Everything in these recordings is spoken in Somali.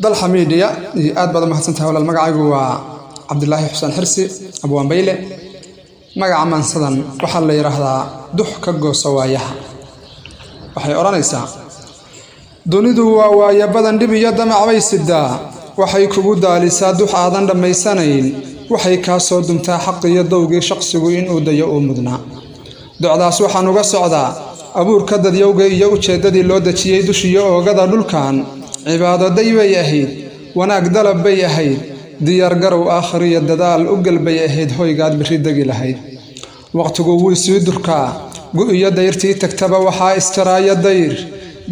dal xamiidiya aad baad mahadsantahay walaal magacaygu waa Cabdullaahi Xuseen Xirsi Abwaan Bayle magaca mansadan waxa la yiraahdaa dux ka gooso waayaha waxay oranaysaa dunidu waa waaya badan dhib iyo damac bay sidaa waxay kugu daalisaa dux aadan dhamaysanayn waxay ka soo dumtaa xaq iyo dawgii shaqsigu inuu dayo oo mudnaa docdaas waxaan uga socdaa abuurka dadyowga iyo ujeedadii loo dajiyay dushiyo oogada dhulkan cibaado daybay ahayd wanaag dalab bay ahayd diyaar garow aakhiriyo dadaal u galbay ahayd hoygaad biri dagi lahayd waqtigu wuu sii durkaa go'iyo dayrtii tagtaba waxaa istiraaya dayr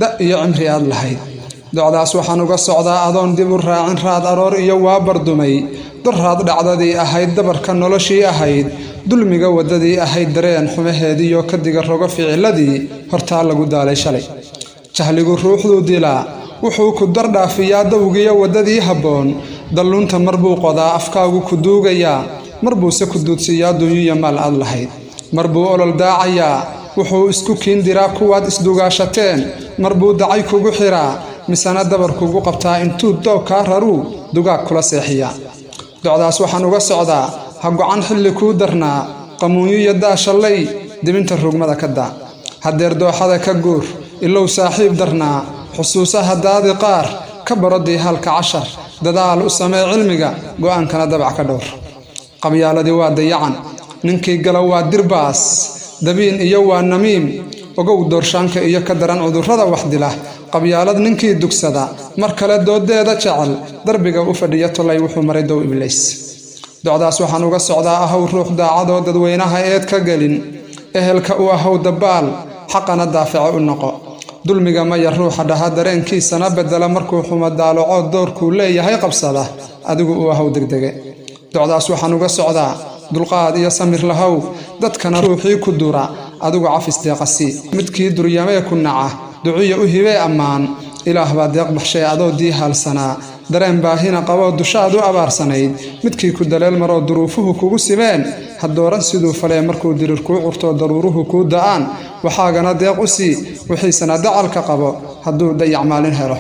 da iyo cimri aad lahayd docdaas waxaan uga socdaa adoon dib u raacin raad aroor iyo waa bardumay daraad dhacdadii ahayd dabarka noloshii ahayd dulmiga wadadii ahayd dareen xumaheediyo ka diga rogo ficiladii hortaa lagu daalay shalay jahligu ruuxdu dilaa wuxuu ku dardhaafiyaa dawgiyo wadadii habboon dalunta marbuu qodaa afkaagu ku duugayaa marbuuse ku duudsiyaa dunyo maal aad lahayd marbuu olol daacayaa wuxuu isku kiindiraa kuwaad isdugaashateen marbuu dacay kugu xiraa misana dabar kugu qabtaa intuu doob kaa raruu dugaag kula seexiyaa docdaas waxaan uga socdaa ha go'an xilli kuu darnaa qamuunyo iyo daashallay dibinta rugmada ka daa hadeer dooxada ka guur ilow saaxiib darnaa xusuusaha daadi qaar ka barodii halka cashar dadaal u samee cilmiga go'aankana dabac ka dhowr qabyaaladii waa dayacan ninkii gala waa dirbaas dabiin iyo waa namiim ogow doorshaanka iyo ka daran cudurrada wax dila qabyaalad ninkii dugsada mar kale doodeeda jecel darbiga u fadhiya tolay wuxuu maray dow ibliis docdaas waxaan uga socdaa ahow ruux daacadoo dadweynaha eed ka gelin ehelka u ahow dabaal xaqana daafica u noqo dulmiga maya ruuxa dhaha dareenkiisana bedela markuu xumo daaloco doorkuu leeyahay qabsada adigu u ahow degdege docdaas waxaan uga socdaa dulqaad iyo samir lahow dadkana ruuxii ku dura adigu cafis deeqasi midkii duryamee ku naca duciya u hibee ammaan ilaah baa deeq baxshay adoo dii haalsanaa dareen baahina qaboo dushaad u abaarsanayd midkii ku daleel maroo duruufuhu kugu simeen ha dooran siduu falee markuu dirir kuu curtoo daruuruhu kuu da'aan waxaagana deeq u sii wixiisana dacalka qabo hadduu dayac maalin helo